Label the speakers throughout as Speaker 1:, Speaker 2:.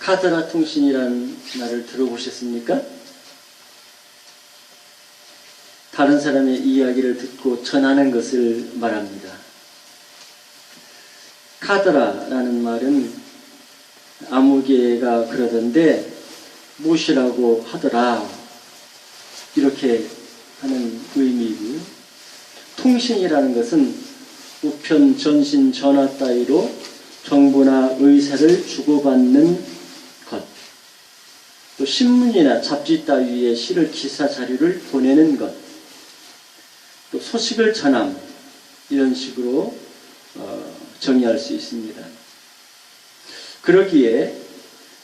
Speaker 1: 카더라 통신이라는 말을 들어보셨습니까? 다른 사람의 이야기를 듣고 전하는 것을 말합니다. 카더라라는 말은 아무개가 그러던데 무엇이라고 하더라 이렇게 하는 의미이고요. 통신이라는 것은 우편, 전신, 전화 따위로 정보나 의사를 주고받는 것, 또 신문이나 잡지 따위에 실을 기사 자료를 보내는 것, 또 소식을 전함, 이런 식으로 정의할 수 있습니다. 그러기에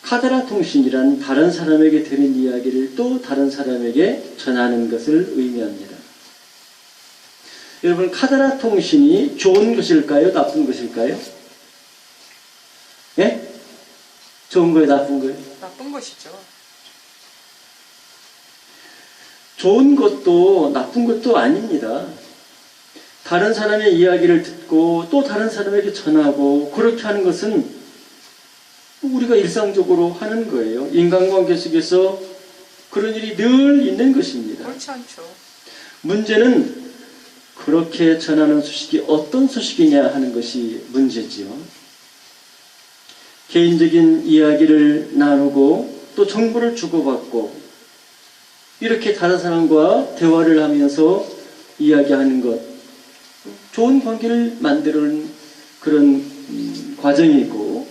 Speaker 1: 카더라 통신이란 다른 사람에게 들은 이야기를 또 다른 사람에게 전하는 것을 의미합니다. 여러분, 카더라 통신이 좋은 것일까요? 나쁜 것일까요? 예? 좋은 거예요? 나쁜 거예요?
Speaker 2: 나쁜 것이죠.
Speaker 1: 좋은 것도 나쁜 것도 아닙니다. 다른 사람의 이야기를 듣고 또 다른 사람에게 전하고 그렇게 하는 것은 우리가 일상적으로 하는 거예요. 인간관계 속에서 그런 일이 늘 있는 것입니다.
Speaker 2: 그렇지 않죠.
Speaker 1: 문제는 그렇게 전하는 소식이 어떤 소식이냐 하는 것이 문제지요. 개인적인 이야기를 나누고 또 정보를 주고받고 이렇게 다른 사람과 대화를 하면서 이야기하는 것, 좋은 관계를 만드는 그런 과정이고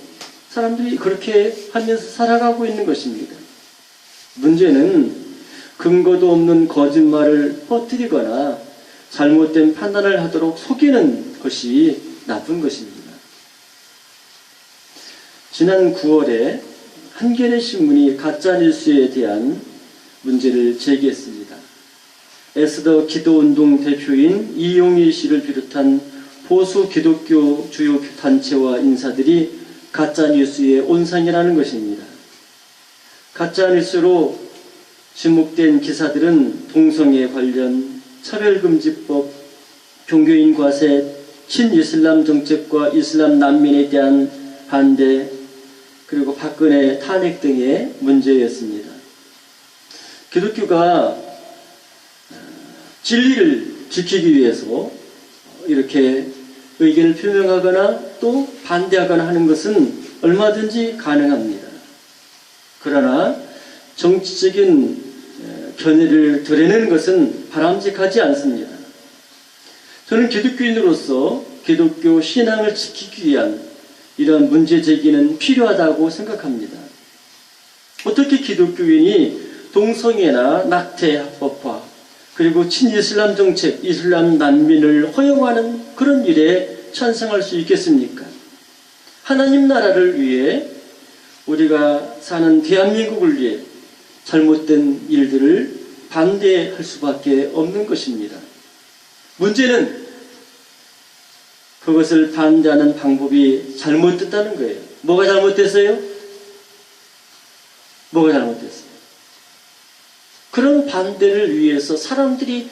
Speaker 1: 사람들이 그렇게 하면서 살아가고 있는 것입니다. 문제는 근거도 없는 거짓말을 퍼뜨리거나 잘못된 판단을 하도록 속이는 것이 나쁜 것입니다. 지난 9월에 한겨레 신문이 가짜뉴스에 대한 문제를 제기했습니다. 에스더 기도운동 대표인 이용희 씨를 비롯한 보수 기독교 주요 단체와 인사들이 가짜뉴스의 온상이라는 것입니다. 가짜뉴스로 지목된 기사들은 동성애 관련, 차별금지법, 종교인 과세, 친이슬람 정책과 이슬람 난민에 대한 반대, 그리고 박근혜 탄핵 등의 문제였습니다. 기독교가 진리를 지키기 위해서 이렇게 의견을 표명하거나 또 반대하거나 하는 것은 얼마든지 가능합니다. 그러나 정치적인 견해를 드러내는 것은 바람직하지 않습니다. 저는 기독교인으로서 기독교 신앙을 지키기 위한 이런 문제 제기는 필요하다고 생각합니다. 어떻게 기독교인이 동성애나 낙태 합법화, 그리고 친이슬람 정책, 이슬람 난민을 허용하는 그런 일에 찬성할 수 있겠습니까? 하나님 나라를 위해 우리가 사는 대한민국을 위해 잘못된 일들을 반대할 수밖에 없는 것입니다. 문제는 그것을 반대하는 방법이 잘못됐다는 거예요. 뭐가 잘못됐어요? 뭐가 잘못됐어요? 그런 반대를 위해서 사람들이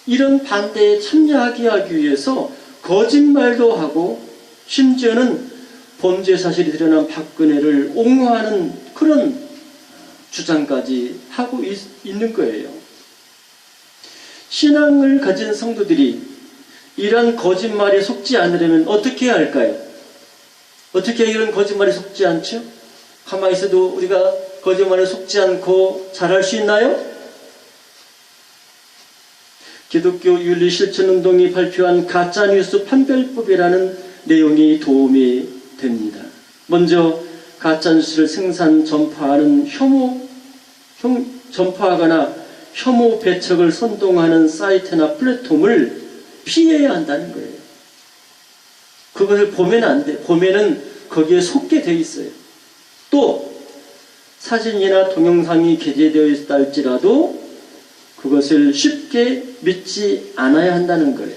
Speaker 1: 이런 반대에 참여하게 하기 위해서 거짓말도 하고 심지어는 범죄 사실이 드러난 박근혜를 옹호하는 그런 주장까지 하고 있는 거예요. 신앙을 가진 성도들이 이런 거짓말에 속지 않으려면 어떻게 해야 할까요? 어떻게 이런 거짓말에 속지 않죠? 가만히 있어도 우리가 거짓말에 속지 않고 잘할 수 있나요? 기독교 윤리실천운동이 발표한 가짜뉴스 판별법이라는 내용이 도움이 됩니다. 먼저 가짜뉴스를 생산, 전파하는 전파하거나 혐오 배척을 선동하는 사이트나 플랫폼을 피해야 한다는 거예요. 그것을 보면 안 돼. 보면은 거기에 속게 돼 있어요. 또 사진이나 동영상이 게재되어 있다 할지라도 그것을 쉽게 믿지 않아야 한다는 거예요.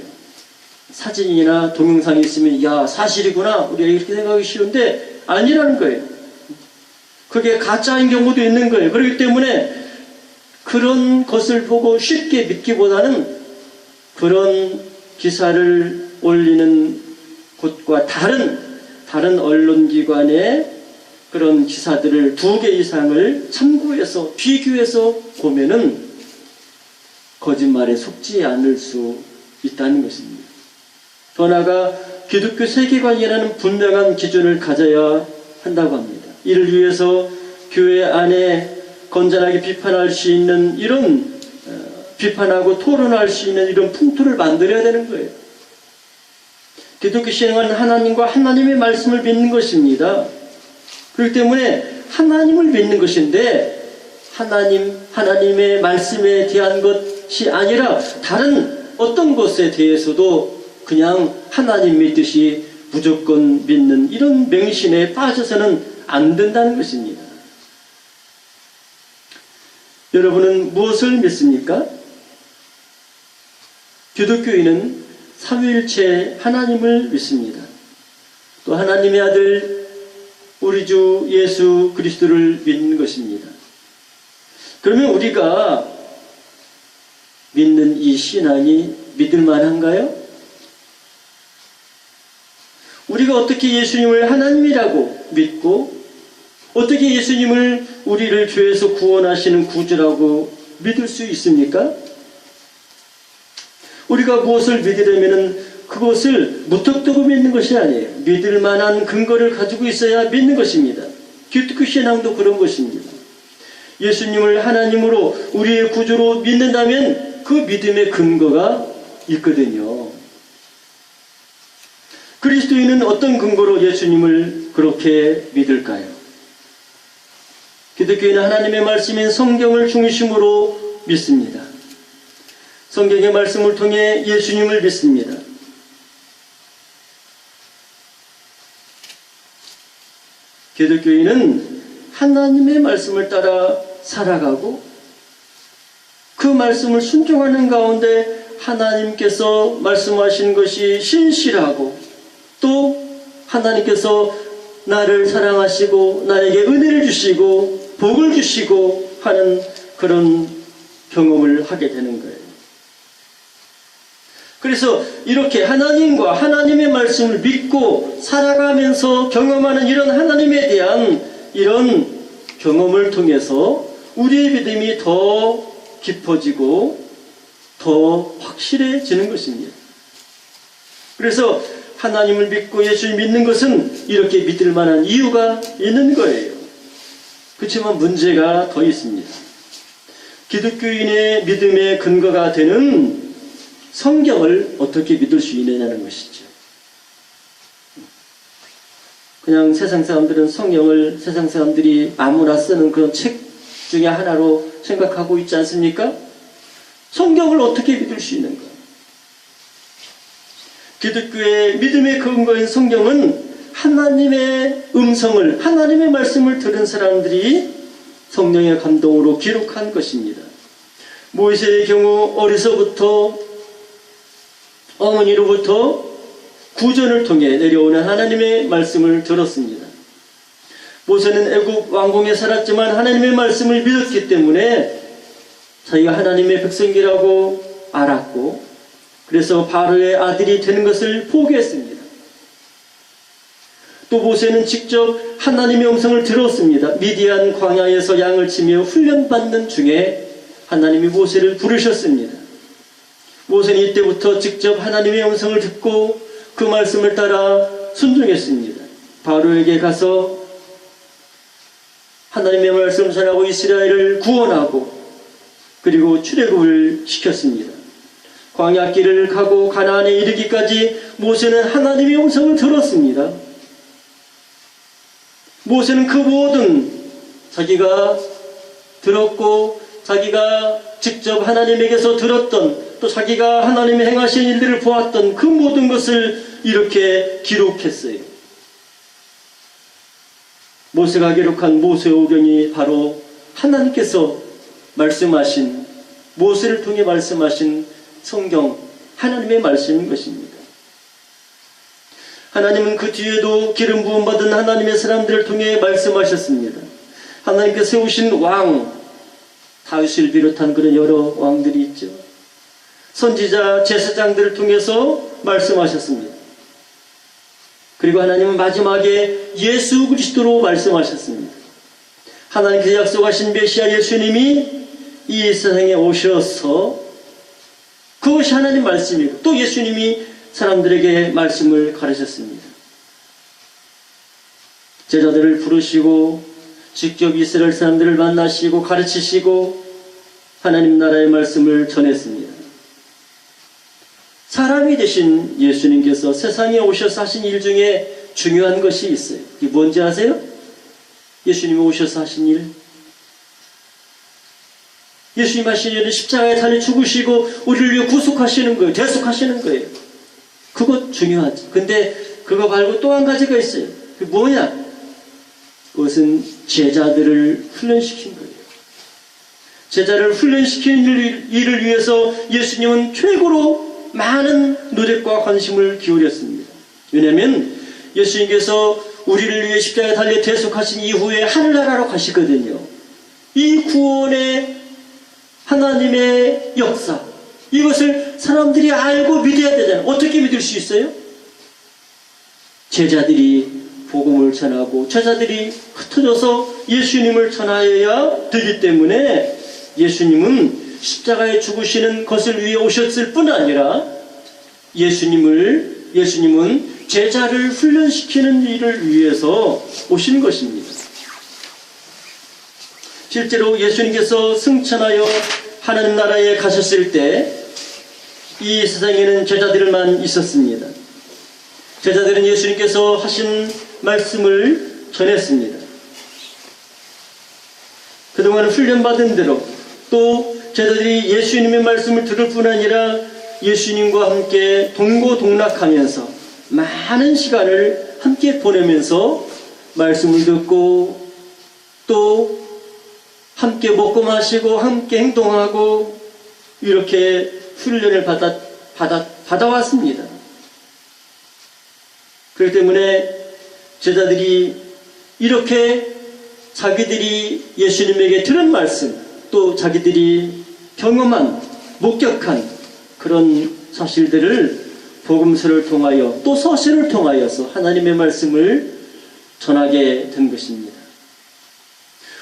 Speaker 1: 사진이나 동영상이 있으면 야 사실이구나 우리가 이렇게 생각하기 쉬운데 아니라는 거예요. 그게 가짜인 경우도 있는 거예요. 그렇기 때문에 그런 것을 보고 쉽게 믿기보다는 그런 기사를 올리는 곳과 다른 언론기관의 그런 기사들을 2개 이상을 참고해서 비교해서 보면은 거짓말에 속지 않을 수 있다는 것입니다. 더 나아가 기독교 세계관이라는 분명한 기준을 가져야 한다고 합니다. 이를 위해서 교회 안에 건전하게 비판할 수 있는 이런 비판하고 토론할 수 있는 이런 풍토를 만들어야 되는 거예요. 기독교 신앙은 하나님과 하나님의 말씀을 믿는 것입니다. 그렇기 때문에 하나님을 믿는 것인데 하나님의 말씀에 대한 것이 아니라 다른 어떤 것에 대해서도 그냥 하나님 믿듯이 무조건 믿는 이런 맹신에 빠져서는 안 된다는 것입니다. 여러분은 무엇을 믿습니까? 기독교인은 삼위일체 하나님을 믿습니다. 또 하나님의 아들 우리 주 예수 그리스도를 믿는 것입니다. 그러면 우리가 믿는 이 신앙이 믿을 만한가요? 우리가 어떻게 예수님을 하나님이라고 믿고 어떻게 예수님을 우리를 죄에서 구원하시는 구주라고 믿을 수 있습니까? 우리가 무엇을 믿으려면 그것을 무턱대고 믿는 것이 아니에요. 믿을 만한 근거를 가지고 있어야 믿는 것입니다. 기독교 신앙도 그런 것입니다. 예수님을 하나님으로 우리의 구주로 믿는다면 그 믿음의 근거가 있거든요. 그리스도인은 어떤 근거로 예수님을 그렇게 믿을까요? 기독교인은 하나님의 말씀인 성경을 중심으로 믿습니다. 성경의 말씀을 통해 예수님을 믿습니다. 기독교인은 하나님의 말씀을 따라 살아가고 그 말씀을 순종하는 가운데 하나님께서 말씀하신 것이 신실하고 또 하나님께서 나를 사랑하시고 나에게 은혜를 주시고 복을 주시고 하는 그런 경험을 하게 되는 거예요. 그래서 이렇게 하나님과 하나님의 말씀을 믿고 살아가면서 경험하는 이런 하나님에 대한 이런 경험을 통해서 우리의 믿음이 더 깊어지고 더 확실해지는 것입니다. 그래서 하나님을 믿고 예수를 믿는 것은 이렇게 믿을 만한 이유가 있는 거예요. 그렇지만 문제가 더 있습니다. 기독교인의 믿음의 근거가 되는 성경을 어떻게 믿을 수 있느냐는 것이죠. 그냥 세상 사람들은 성경을 세상 사람들이 아무나 쓰는 그런 책 중에 하나로 생각하고 있지 않습니까? 성경을 어떻게 믿을 수 있는가? 기독교의 믿음의 근거인 성경은 하나님의 음성을, 하나님의 말씀을 들은 사람들이 성령의 감동으로 기록한 것입니다. 모세의 경우 어려서부터 어머니로부터 구전을 통해 내려오는 하나님의 말씀을 들었습니다. 모세는 애굽 왕궁에 살았지만 하나님의 말씀을 믿었기 때문에 자기가 하나님의 백성이라고 알았고 그래서 바로의 아들이 되는 것을 포기했습니다. 또 모세는 직접 하나님의 음성을 들었습니다. 미디안 광야에서 양을 치며 훈련받는 중에 하나님이 모세를 부르셨습니다. 모세는 이때부터 직접 하나님의 음성을 듣고 그 말씀을 따라 순종했습니다. 바로에게 가서 하나님의 말씀을 전하고 이스라엘을 구원하고 그리고 출애굽을 시켰습니다. 광야길을 가고 가나안에 이르기까지 모세는 하나님의 음성을 들었습니다. 모세는 그 모든 자기가 들었고 자기가 직접 하나님에게서 들었던 또 자기가 하나님의 행하신 일들을 보았던 그 모든 것을 이렇게 기록했어요. 모세가 기록한 모세오경이 바로 하나님께서 말씀하신 모세를 통해 말씀하신 성경 하나님의 말씀인 것입니다. 하나님은 그 뒤에도 기름 부음 받은 하나님의 사람들을 통해 말씀하셨습니다. 하나님께서 세우신 왕 다윗을 비롯한 그런 여러 왕들이 있죠. 선지자 제사장들을 통해서 말씀하셨습니다. 그리고 하나님은 마지막에 예수 그리스도로 말씀하셨습니다. 하나님께서 약속하신 메시아 예수님이 이 세상에 오셔서 그것이 하나님 말씀이고 또 예수님이 사람들에게 말씀을 가르쳤습니다. 제자들을 부르시고 직접 이스라엘 사람들을 만나시고 가르치시고 하나님 나라의 말씀을 전했습니다. 사람이 되신 예수님께서 세상에 오셔서 하신 일 중에 중요한 것이 있어요. 이게 뭔지 아세요? 예수님이 오셔서 하신 일. 예수님 하신 일은 십자가에 달려 죽으시고 우리를 위해 구속하시는 거예요. 대속하시는 거예요. 그것 중요하죠. 근데 그거 말고 또 한 가지가 있어요. 그게 뭐냐? 그것은 제자들을 훈련시킨 거예요. 제자를 훈련시키는 일을 위해서 예수님은 최고로 많은 노력과 관심을 기울였습니다. 왜냐하면 예수님께서 우리를 위해 십자가에 달려 대속하신 이후에 하늘나라로 가시거든요. 이 구원의 하나님의 역사, 이것을 사람들이 알고 믿어야 되잖아요. 어떻게 믿을 수 있어요? 제자들이 복음을 전하고 제자들이 흩어져서 예수님을 전하여야 되기 때문에 예수님은 십자가에 죽으시는 것을 위해 오셨을 뿐 아니라 예수님은 제자를 훈련시키는 일을 위해서 오신 것입니다. 실제로 예수님께서 승천하여 하나님 나라에 가셨을 때 이 세상에는 제자들만 있었습니다. 제자들은 예수님께서 하신 말씀을 전했습니다. 그동안 훈련받은 대로 또 제자들이 예수님의 말씀을 들을 뿐 아니라 예수님과 함께 동고동락하면서 많은 시간을 함께 보내면서 말씀을 듣고 또 함께 먹고 마시고 함께 행동하고 이렇게 훈련을 받아왔습니다. 그렇기 때문에 제자들이 이렇게 자기들이 예수님에게 들은 말씀 또 자기들이 경험한 목격한 그런 사실들을 복음서를 통하여 또 서신을 통하여서 하나님의 말씀을 전하게 된 것입니다.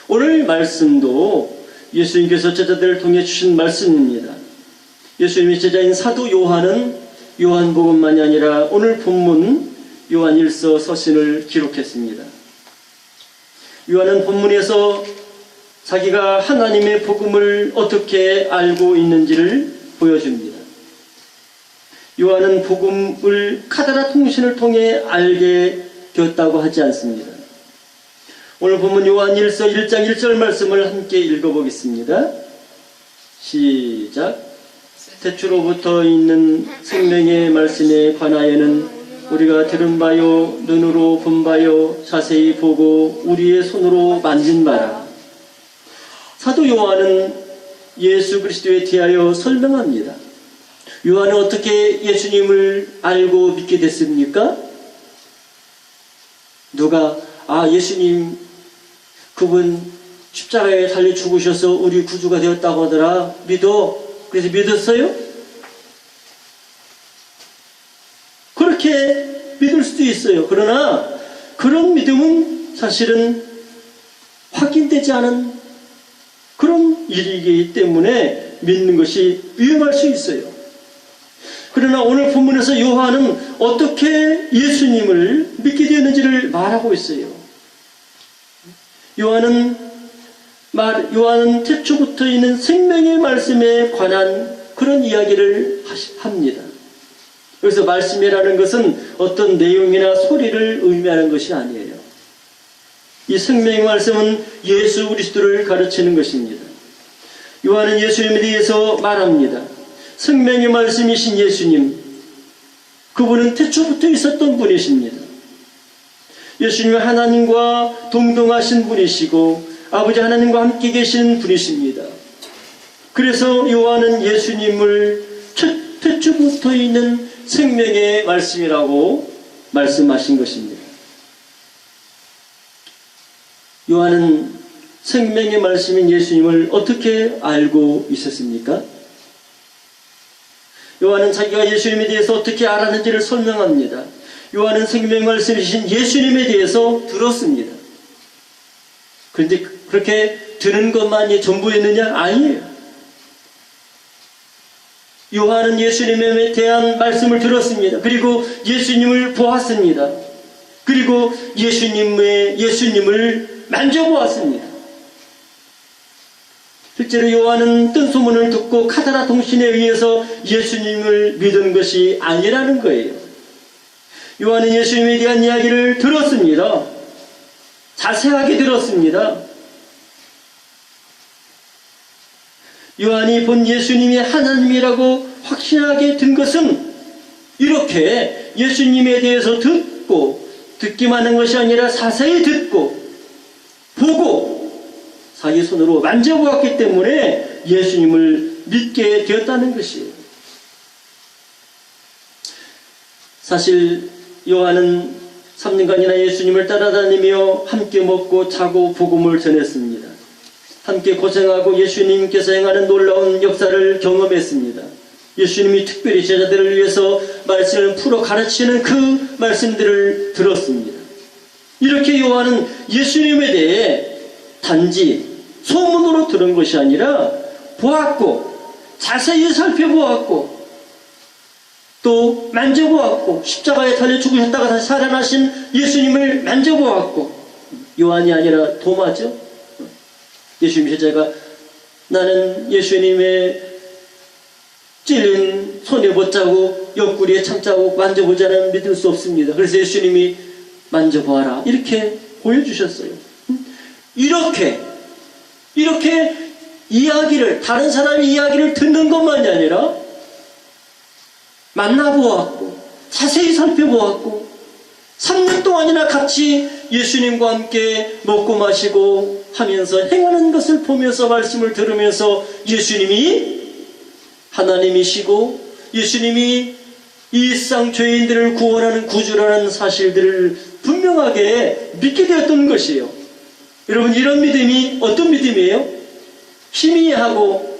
Speaker 1: 오늘 말씀도 예수님께서 제자들을 통해 주신 말씀입니다. 예수님의 제자인 사도 요한은 요한복음만이 아니라 오늘 본문 요한 1서 서신을 기록했습니다. 요한은 본문에서 자기가 하나님의 복음을 어떻게 알고 있는지를 보여줍니다. 요한은 복음을 카다라 통신을 통해 알게 되었다고 하지 않습니다. 오늘 본문 요한 1서 1장 1절 말씀을 함께 읽어보겠습니다. 시작. 태초로부터 있는 생명의 말씀에 관하여는 우리가 들은 바요 눈으로 본 바요 자세히 보고 우리의 손으로 만진 바라. 사도 요한은 예수 그리스도에 대하여 설명합니다. 요한은 어떻게 예수님을 알고 믿게 됐습니까? 누가 예수님 그분 십자가에 달려 죽으셔서 우리 구주가 되었다고 하더라. 믿어. 그래서 믿었어요? 그렇게 믿을 수도 있어요. 그러나 그런 믿음은 사실은 확인되지 않은 그런 일이기 때문에 믿는 것이 위험할 수 있어요. 그러나 오늘 본문에서 요한은 어떻게 예수님을 믿게 되었는지를 말하고 있어요. 요한은 태초부터 있는 생명의 말씀에 관한 그런 이야기를 합니다. 그래서 말씀이라는 것은 어떤 내용이나 소리를 의미하는 것이 아니에요. 이 생명의 말씀은 예수 그리스도를 가르치는 것입니다. 요한은 예수님에 대해서 말합니다. 생명의 말씀이신 예수님, 그분은 태초부터 있었던 분이십니다. 예수님은 하나님과 동등하신 분이시고 아버지 하나님과 함께 계시는 분이십니다. 그래서 요한은 예수님을 태초부터 있는 생명의 말씀이라고 말씀하신 것입니다. 요한은 생명의 말씀인 예수님을 어떻게 알고 있었습니까? 요한은 자기가 예수님에 대해서 어떻게 알았는지를 설명합니다. 요한은 생명 말씀이신 예수님에 대해서 들었습니다. 그런데 그렇게 듣는 것만이 전부였느냐? 아니에요. 요한은 예수님에 대한 말씀을 들었습니다. 그리고 예수님을 보았습니다. 그리고 예수님을 만져보았습니다. 실제로 요한은 뜬 소문을 듣고 카다라 통신에 의해서 예수님을 믿은 것이 아니라는 거예요. 요한은 예수님에 대한 이야기를 들었습니다. 자세하게 들었습니다. 요한이 본 예수님이 하나님이라고 확신하게 된 것은 이렇게 예수님에 대해서 듣기만 한 것이 아니라 자세히 듣고 보고 자기 손으로 만져보았기 때문에 예수님을 믿게 되었다는 것이에요. 사실 요한은 3년간이나 예수님을 따라다니며 함께 먹고 자고 복음을 전했습니다. 함께 고생하고 예수님께서 행하는 놀라운 역사를 경험했습니다. 예수님이 특별히 제자들을 위해서 말씀을 풀어 가르치는 그 말씀들을 들었습니다. 이렇게 요한은 예수님에 대해 단지 소문으로 들은 것이 아니라 보았고 자세히 살펴보았고 또 만져보았고 십자가에 달려 죽으셨다가 다시 살아나신 예수님을 만져보았고 요한이 아니라 도마죠. 예수님 제자가 나는 예수님의 찔린 손에 못자국 옆구리에 참자국 만져보자는 믿을 수 없습니다. 그래서 예수님이 만져보아라 이렇게 보여주셨어요. 이렇게 이야기를 다른 사람의 이야기를 듣는 것만이 아니라 만나보았고 자세히 살펴보았고 3년 동안이나 같이 예수님과 함께 먹고 마시고 하면서 행하는 것을 보면서 말씀을 들으면서 예수님이 하나님이시고 예수님이 이 세상 죄인들을 구원하는 구주라는 사실들을 분명하게 믿게 되었던 것이에요. 여러분 이런 믿음이 어떤 믿음이에요? 희미하고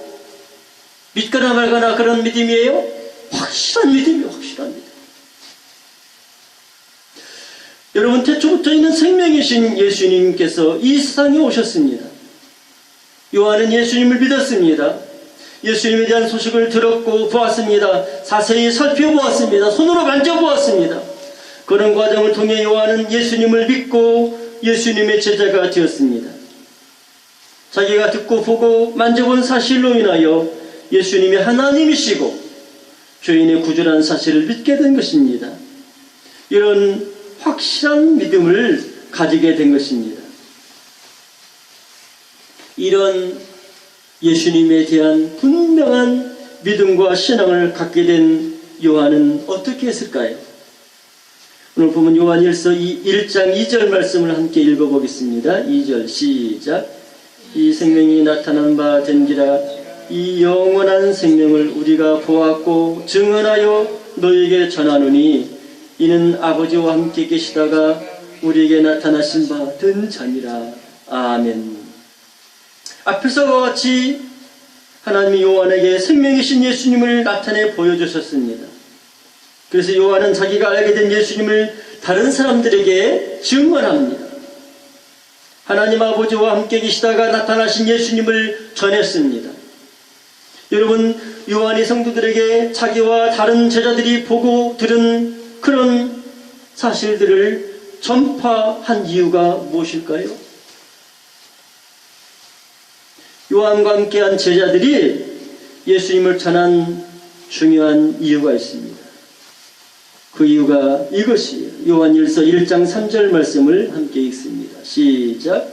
Speaker 1: 믿거나 말거나 그런 믿음이에요? 확실한 믿음이에요. 확실한 믿음. 여러분 태초부터 있는 생명이신 예수님께서 이 세상에 오셨습니다. 요한은 예수님을 믿었습니다. 예수님에 대한 소식을 들었고 보았습니다. 자세히 살펴보았습니다. 손으로 만져보았습니다. 그런 과정을 통해 요한은 예수님을 믿고 예수님의 제자가 되었습니다. 자기가 듣고 보고 만져본 사실로 인하여 예수님이 하나님이시고 죄인의 구주라는 사실을 믿게 된 것입니다. 이런 확실한 믿음을 가지게 된 것입니다. 이런 예수님에 대한 분명한 믿음과 신앙을 갖게 된 요한은 어떻게 했을까요? 오늘 보면 요한일서 1장 2절 말씀을 함께 읽어보겠습니다. 2절 시작. 이 생명이 나타난 바 된기라 이 영원한 생명을 우리가 보았고 증언하여 너희에게 전하노니 이는 아버지와 함께 계시다가 우리에게 나타나신 바 된 자니라. 아멘. 앞에서와 같이 하나님이 요한에게 생명이신 예수님을 나타내 보여주셨습니다. 그래서 요한은 자기가 알게 된 예수님을 다른 사람들에게 증언합니다. 하나님 아버지와 함께 계시다가 나타나신 예수님을 전했습니다. 여러분 요한이 성도들에게 자기와 다른 제자들이 보고 들은 그런 사실들을 전파한 이유가 무엇일까요? 요한과 함께한 제자들이 예수님을 전한 중요한 이유가 있습니다. 그 이유가 이것이에요. 요한일서 1장 3절 말씀을 함께 읽습니다. 시작.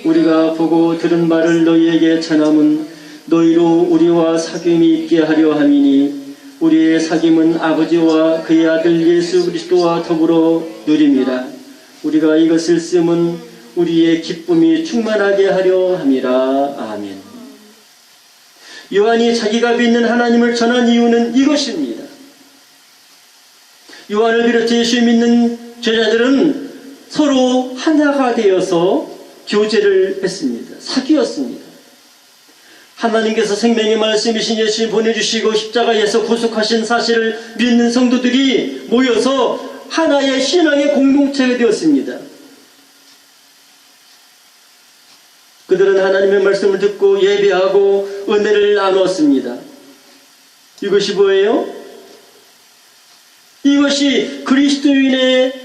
Speaker 1: 우리가 보고 들은 말을 너희에게 전함은 너희로 우리와 사귐이 있게 하려 함이니 우리의 사귐은 아버지와 그의 아들 예수 그리스도와 더불어 누림이라. 우리가 이것을 쓰면 우리의 기쁨이 충만하게 하려 함이라. 아멘. 요한이 자기가 믿는 하나님을 전한 이유는 이것입니다. 요한을 비롯해 예수 믿는 제자들은 서로 하나가 되어서 교제를 했습니다. 사귀었습니다. 하나님께서 생명의 말씀이신 예수님 보내주시고 십자가에서 구속하신 사실을 믿는 성도들이 모여서 하나의 신앙의 공동체가 되었습니다. 그들은 하나님의 말씀을 듣고 예배하고 은혜를 나누었습니다. 이것이 뭐예요? 이것이 그리스도인의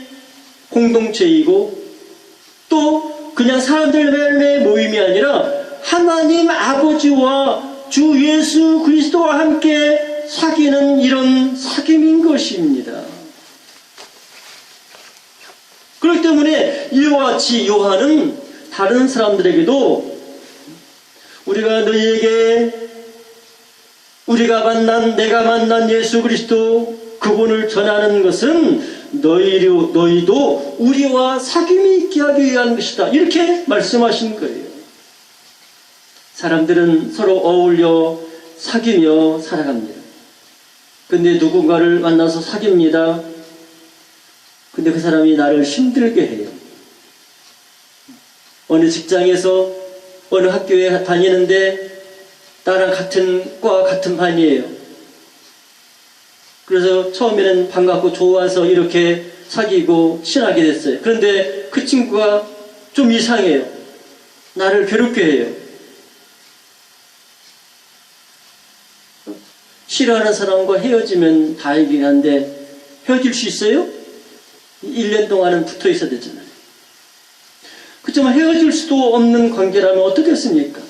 Speaker 1: 공동체이고 또 그냥 사람들의 모임이 아니라 하나님 아버지와 주 예수 그리스도와 함께 사귀는 이런 사귐인 것입니다. 그렇기 때문에 이와 같이 요한은 다른 사람들에게도 우리가 너희에게 내가 만난 예수 그리스도 그분을 전하는 것은 너희도 우리와 사귐이 있게 하기 위한 것이다. 이렇게 말씀하신 거예요. 사람들은 서로 어울려 사귀며 살아갑니다. 근데 누군가를 만나서 사귀입니다. 근데 그 사람이 나를 힘들게 해요. 어느 직장에서 어느 학교에 다니는데 나랑 같은 과 같은 반이에요. 그래서 처음에는 반갑고 좋아서 이렇게 사귀고 친하게 됐어요. 그런데 그 친구가 좀 이상해요. 나를 괴롭게 해요. 싫어하는 사람과 헤어지면 다행이긴 한데 헤어질 수 있어요? 1년 동안은 붙어 있어야 되잖아요. 그렇지만 헤어질 수도 없는 관계라면 어떻겠습니까?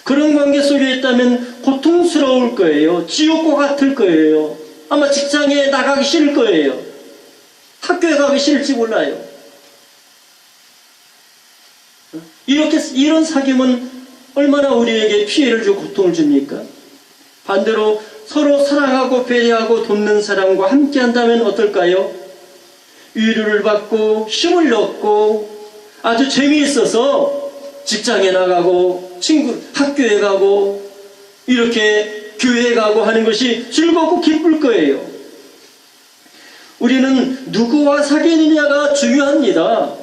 Speaker 1: 그런 관계 속에 있다면 고통스러울 거예요. 지옥과 같을 거예요. 아마 직장에 나가기 싫을 거예요. 학교에 가기 싫을지 몰라요. 이런 사귐은 얼마나 우리에게 피해를 주고 고통을 줍니까? 반대로 서로 사랑하고 배려하고 돕는 사람과 함께 한다면 어떨까요? 위로를 받고 힘을 얻고 아주 재미있어서 직장에 나가고 학교에 가고 이렇게 교회에 가고 하는 것이 즐겁고 기쁠 거예요. 우리는 누구와 사귀느냐가 중요합니다.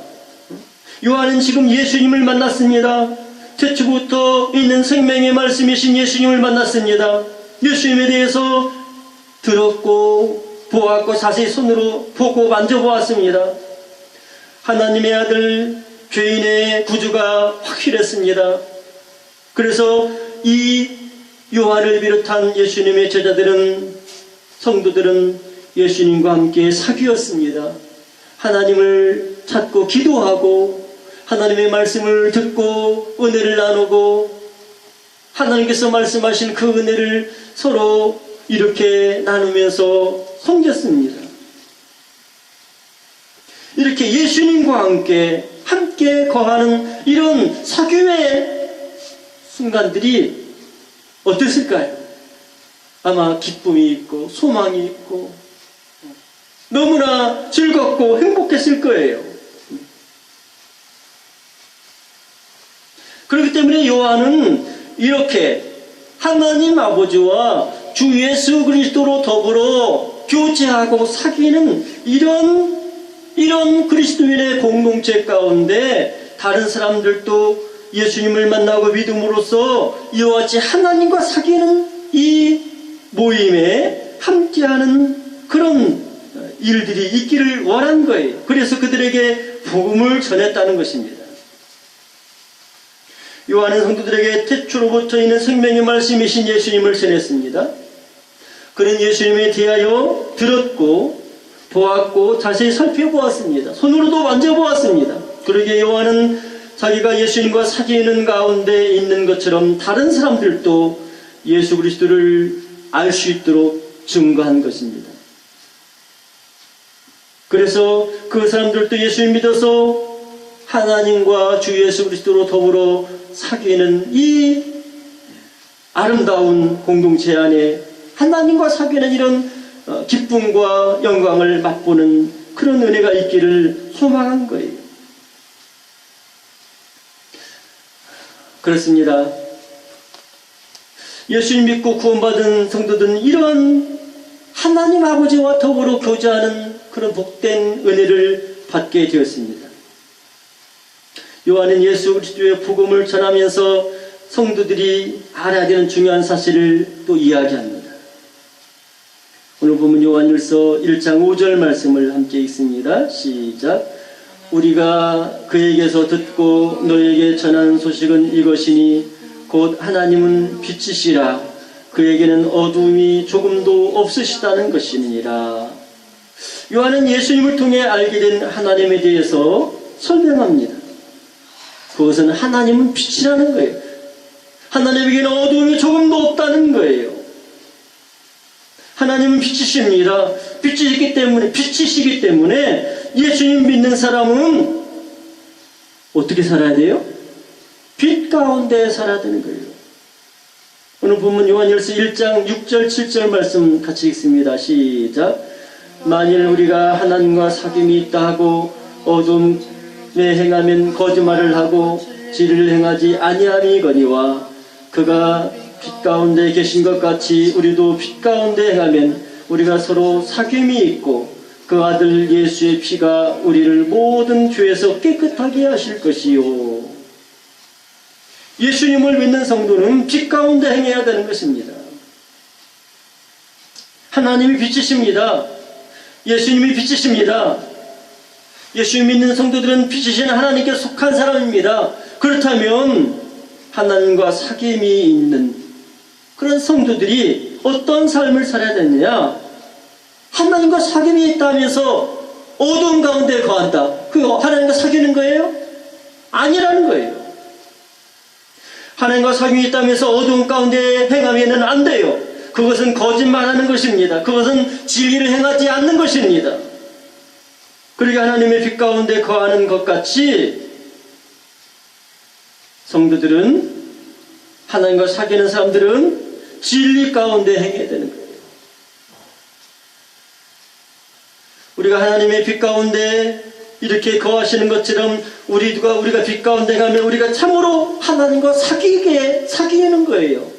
Speaker 1: 요한은 지금 예수님을 만났습니다. 태초부터 있는 생명의 말씀이신 예수님을 만났습니다. 예수님에 대해서 들었고 보았고 자세히 손으로 보고 만져보았습니다. 하나님의 아들 죄인의 구주가 확실했습니다. 그래서 이 요한을 비롯한 예수님의 제자들은 성도들은 예수님과 함께 사귀었습니다. 하나님을 찾고 기도하고 하나님의 말씀을 듣고 은혜를 나누고 하나님께서 말씀하신 그 은혜를 서로 이렇게 나누면서 섬겼습니다. 이렇게 예수님과 함께 거하는 이런 사귐의 순간들이 어땠을까요? 아마 기쁨이 있고 소망이 있고 너무나 즐겁고 행복했을 거예요. 그렇기 때문에 요한은 이렇게 하나님 아버지와 주 예수 그리스도로 더불어 교제하고 사귀는 이런 그리스도인의 공동체 가운데 다른 사람들도 예수님을 만나고 믿음으로써 이와 같이 하나님과 사귀는 이 모임에 함께하는 그런 일들이 있기를 원한 거예요. 그래서 그들에게 복음을 전했다는 것입니다. 요한은 성도들에게 태초로부터 있는 생명의 말씀이신 예수님을 전했습니다. 그는 예수님에 대하여 들었고 보았고 자세히 살펴보았습니다. 손으로도 만져보았습니다. 그러기에 요한은 자기가 예수님과 사귀는 가운데 있는 것처럼 다른 사람들도 예수 그리스도를 알 수 있도록 증거한 것입니다. 그래서 그 사람들도 예수님 믿어서 하나님과 주 예수 그리스도로 더불어 사귀는 이 아름다운 공동체 안에 하나님과 사귀는 이런 기쁨과 영광을 맛보는 그런 은혜가 있기를 소망한 거예요. 그렇습니다. 예수님 믿고 구원받은 성도들은 이런 하나님 아버지와 더불어 교제하는 그런 복된 은혜를 받게 되었습니다. 요한은 예수 그리스도의 복음을 전하면서 성도들이 알아야 되는 중요한 사실을 또 이야기합니다. 오늘 오늘 보면 요한일서 1장 5절 말씀을 함께 읽습니다. 시작. 우리가 그에게서 듣고 너에게 전한 소식은 이것이니 곧 하나님은 빛이시라 그에게는 어두움이 조금도 없으시다는 것이니라. 요한은 예수님을 통해 알게 된 하나님에 대해서 설명합니다. 그것은 하나님은 빛이라는 거예요. 하나님에게는 어두움이 조금도 없다는 거예요. 하나님은 빛이십니다. 빛이시기 때문에 예수님 믿는 사람은 어떻게 살아야 돼요? 빛 가운데 살아야 되는 거예요. 오늘 보면 요한일서 1장 6절 7절 말씀 같이 읽습니다. 시작. 만일 우리가 하나님과 사귐이 있다 하고 어둠에 행하면 거짓말을 하고 진리를 행하지 아니함이거니와 그가 빛 가운데 계신 것 같이 우리도 빛 가운데 행하면 우리가 서로 사귐이 있고 그 아들 예수의 피가 우리를 모든 죄에서 깨끗하게 하실 것이요. 예수님을 믿는 성도는 빛 가운데 행해야 되는 것입니다. 하나님이 빛이십니다. 예수님이 빛이십니다. 예수님 믿는 성도들은 빛이신 하나님께 속한 사람입니다. 그렇다면 하나님과 사귐이 있는 그런 성도들이 어떤 삶을 살아야 되느냐? 하나님과 사귐이 있다면서 어두운 가운데 거한다. 그거 하나님과 사귀는 거예요? 아니라는 거예요. 하나님과 사귐이 있다면서 어두운 가운데 행하면 안 돼요. 그것은 거짓말하는 것입니다. 그것은 진리를 행하지 않는 것입니다. 그러니까 하나님의 빛 가운데 거하는 것 같이 성도들은, 하나님과 사귀는 사람들은 진리 가운데 행해야 되는 거예요. 우리가 하나님의 빛 가운데 이렇게 거하시는 것처럼 우리가 빛 가운데 가면 우리가 참으로 하나님과 사귀는 거예요.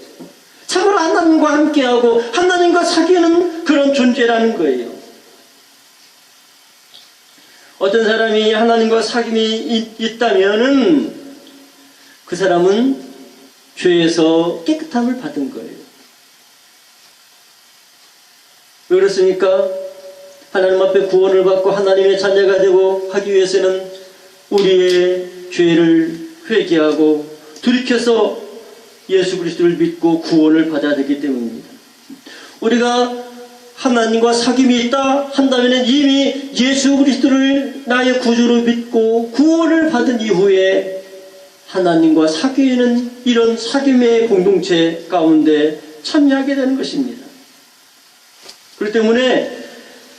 Speaker 1: 참으로 하나님과 함께하고 하나님과 사귀는 그런 존재라는 거예요. 어떤 사람이 하나님과 사귐이 있다면은 그 사람은 죄에서 깨끗함을 받은 거예요. 왜 그렇습니까? 하나님 앞에 구원을 받고 하나님의 자녀가 되고 하기 위해서는 우리의 죄를 회개하고 돌이켜서 예수 그리스도를 믿고 구원을 받아야 되기 때문입니다. 우리가 하나님과 사귐이 있다 한다면 이미 예수 그리스도를 나의 구주로 믿고 구원을 받은 이후에 하나님과 사귀는 이런 사귐의 공동체 가운데 참여하게 되는 것입니다. 그렇기 때문에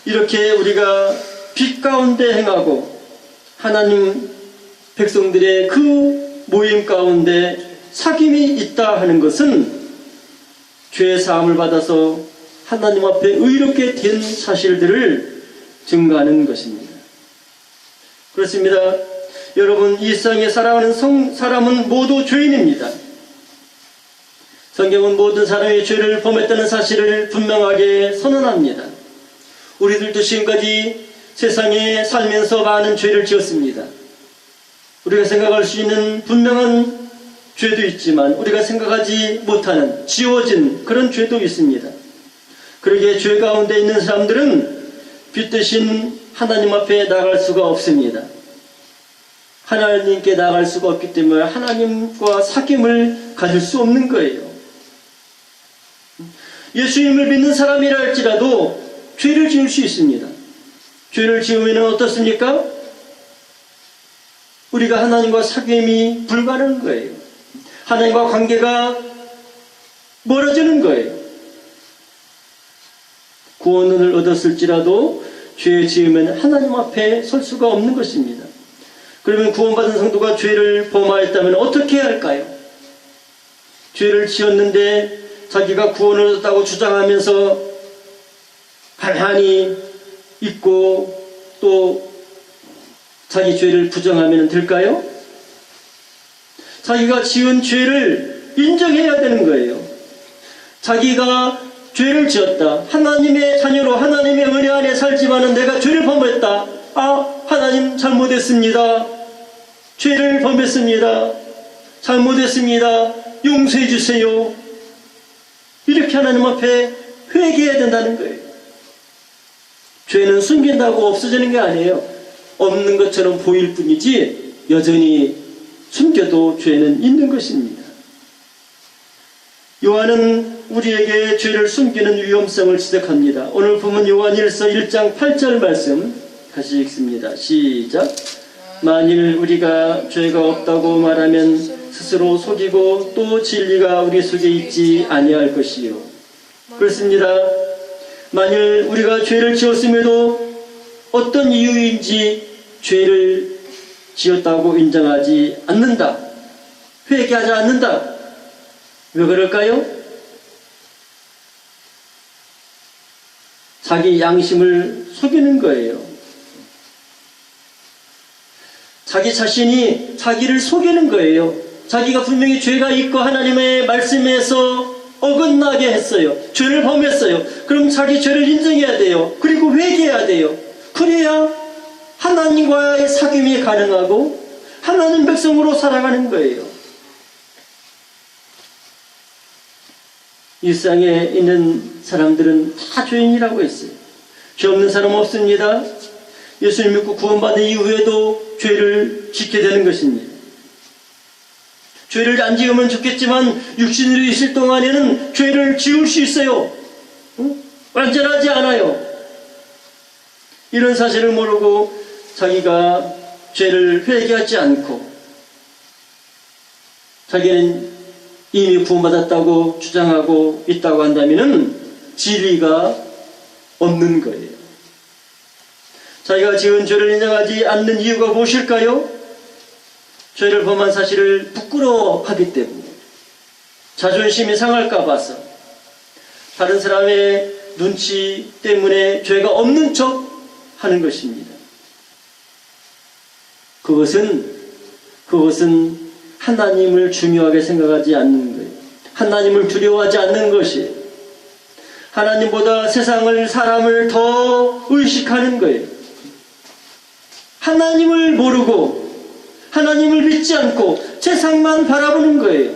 Speaker 1: 이렇게 우리가 빛 가운데 행하고 하나님 백성들의 그 모임 가운데 사귐이 있다 하는 것은 죄 사함을 받아서 하나님 앞에 의롭게 된 사실들을 증거하는 것입니다. 그렇습니다. 여러분, 이 세상에 살아가는 사람은 모두 죄인입니다. 성경은 모든 사람의 죄를 범했다는 사실을 분명하게 선언합니다. 우리들도 지금까지 세상에 살면서 많은 죄를 지었습니다. 우리가 생각할 수 있는 분명한 죄도 있지만 우리가 생각하지 못하는 지워진 그런 죄도 있습니다. 그러기에 죄 가운데 있는 사람들은 빛 대신 하나님 앞에 나갈 수가 없습니다. 하나님께 나갈 수가 없기 때문에 하나님과 사귐을 가질 수 없는 거예요. 예수님을 믿는 사람이라 할지라도 죄를 지을 수 있습니다. 죄를 지으면 어떻습니까? 우리가 하나님과 사귐이 불가능한 거예요. 하나님과 관계가 멀어지는 거예요. 구원을 얻었을지라도 죄 지으면 하나님 앞에 설 수가 없는 것입니다. 그러면 구원받은 성도가 죄를 범하였다면 어떻게 해야 할까요? 죄를 지었는데 자기가 구원을 얻었다고 주장하면서 가만히 있고 또 자기 죄를 부정하면 될까요? 자기가 지은 죄를 인정해야 되는 거예요. 자기가 죄를 지었다. 하나님의 자녀로 하나님의 은혜 안에 살지만은 내가 죄를 범했다. 하나님 잘못했습니다. 죄를 범했습니다. 잘못했습니다. 용서해 주세요. 이렇게 하나님 앞에 회개해야 된다는 거예요. 죄는 숨긴다고 없어지는 게 아니에요. 없는 것처럼 보일 뿐이지 여전히 숨겨도 죄는 있는 것입니다. 요한은 우리에게 죄를 숨기는 위험성을 지적합니다. 오늘 보면 요한 1서 1장 8절 말씀 같이 읽습니다. 시작. 만일 우리가 죄가 없다고 말하면 스스로 속이고 또 진리가 우리 속에 있지 아니할 것이요. 그렇습니다. 만일 우리가 죄를 지었음에도 어떤 이유인지 죄를 지었다고 인정하지 않는다. 회개하지 않는다. 왜 그럴까요? 자기 양심을 속이는 거예요. 자기 자신이 자기를 속이는 거예요. 자기가 분명히 죄가 있고 하나님의 말씀에서 어긋나게 했어요. 죄를 범했어요. 그럼 자기 죄를 인정해야 돼요. 그리고 회개해야 돼요. 그래야 하나님과의 사귐이 가능하고 하나님 백성으로 살아가는 거예요. 일상에 있는 사람들은 다 죄인이라고 했어요. 죄 없는 사람 없습니다. 예수님 믿고 구원받은 이후에도 죄를 짓게 되는 것입니다. 죄를 안 지으면 좋겠지만 육신으로 있을 동안에는 죄를 지을 수 있어요. 완전하지 않아요. 이런 사실을 모르고 자기가 죄를 회개하지 않고 자기는 이미 구원받았다고 주장하고 있다고 한다면 진리가 없는 거예요. 자기가 지은 죄를 인정하지 않는 이유가 무엇일까요? 죄를 범한 사실을 부끄러워하기 때문에, 자존심이 상할까 봐서, 다른 사람의 눈치 때문에 죄가 없는 척 하는 것입니다. 그것은 하나님을 중요하게 생각하지 않는 거예요. 하나님을 두려워하지 않는 것이에요. 하나님보다 세상을, 사람을 더 의식하는 거예요. 하나님을 모르고 하나님을 믿지 않고 세상만 바라보는 거예요.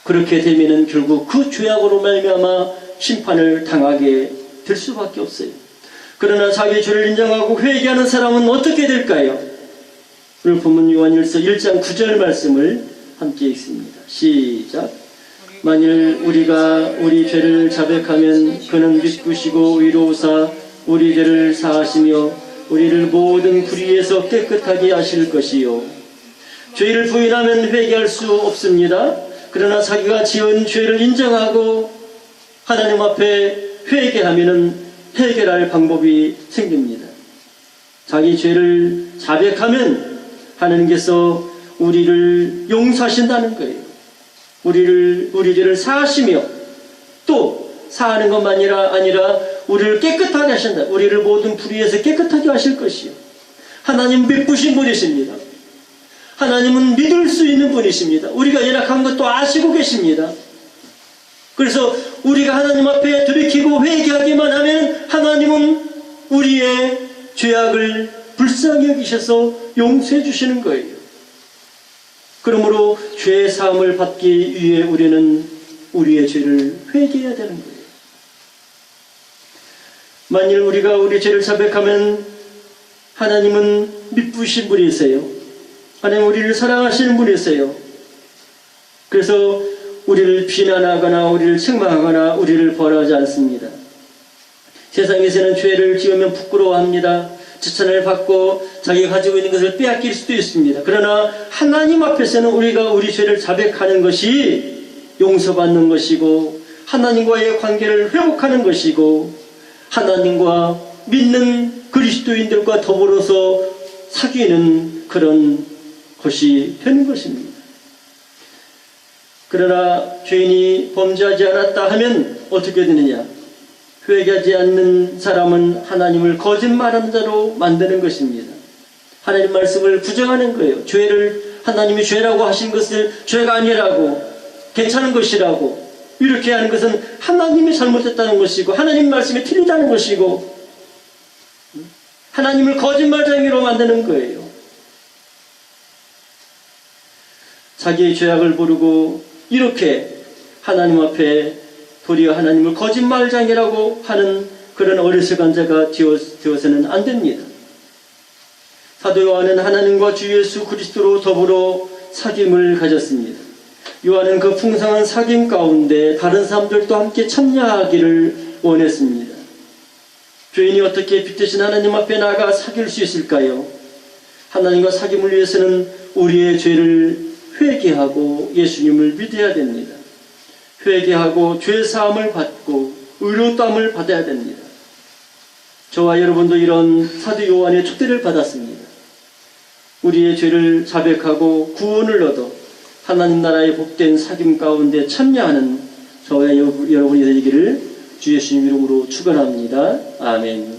Speaker 1: 그렇게 되면은 결국 그 죄악으로 말미암아 심판을 당하게 될 수밖에 없어요. 그러나 자기 죄를 인정하고 회개하는 사람은 어떻게 될까요? 오늘 본문 요한일서 1장 9절 말씀을 함께 읽습니다. 시작. 만일 우리가 우리 죄를 자백하면 그는 믿으시고 의로우사 우리 죄를 사하시며 우리를 모든 불의에서 깨끗하게 하실 것이요. 죄를 부인하면 회개할 수 없습니다. 그러나 자기가 지은 죄를 인정하고 하나님 앞에 회개하면 해결할 방법이 생깁니다. 자기 죄를 자백하면 하나님께서 우리를 용서하신다는 거예요. 우리 죄를 사하시며 또 사하는 것만이 아니라 우리를 깨끗하게 하신다. 우리를 모든 불의에서 깨끗하게 하실 것이요. 하나님 믿으신 분이십니다. 하나님은 믿을 수 있는 분이십니다. 우리가 연약한 것도 아시고 계십니다. 그래서 우리가 하나님 앞에 돌이키고 회개하기만 하면 하나님은 우리의 죄악을 불쌍히 여기셔서 용서해 주시는 거예요. 그러므로 죄 사함을 받기 위해 우리는 우리의 죄를 회개해야 되는 거예요. 만일 우리가 우리 죄를 자백하면 하나님은 믿으신 분이세요. 하나님 우리를 사랑하시는 분이세요. 그래서 우리를 비난하거나 우리를 책망하거나 우리를 벌하지 않습니다. 세상에서는 죄를 지으면 부끄러워합니다. 지천을 받고 자기가 가지고 있는 것을 빼앗길 수도 있습니다. 그러나 하나님 앞에서는 우리가 우리 죄를 자백하는 것이 용서받는 것이고 하나님과의 관계를 회복하는 것이고 하나님과 믿는 그리스도인들과 더불어서 사귀는 그런 것이 되는 것입니다. 그러나 죄인이 범죄하지 않았다 하면 어떻게 되느냐? 회개하지 않는 사람은 하나님을 거짓말하는 자로 만드는 것입니다. 하나님 말씀을 부정하는 거예요. 죄를 하나님이 죄라고 하신 것을 죄가 아니라고, 괜찮은 것이라고 이렇게 하는 것은 하나님이 잘못했다는 것이고 하나님 말씀이 틀리다는 것이고 하나님을 거짓말쟁이로 만드는 거예요. 자기의 죄악을 모르고 이렇게 하나님 앞에 도리어 하나님을 거짓말장이라고 하는 그런 어리석은 자가 되어서는 안 됩니다. 사도 요한은 하나님과 주 예수 그리스도로 더불어 사귐을 가졌습니다. 요한은 그 풍성한 사귐 가운데 다른 사람들도 함께 참여하기를 원했습니다. 죄인이 어떻게 빛되신 하나님 앞에 나아가 사귈 수 있을까요? 하나님과 사귐을 위해서는 우리의 죄를 회개하고 예수님을 믿어야 됩니다. 회개하고 죄사함을 받고 의롭다함을 받아야 됩니다. 저와 여러분도 이런 사도 요한의 초대를 받았습니다. 우리의 죄를 자백하고 구원을 얻어 하나님 나라의 복된 사귐 가운데 참여하는 저와 여러분이 되기를 주 예수님 이름으로 축원합니다. 아멘.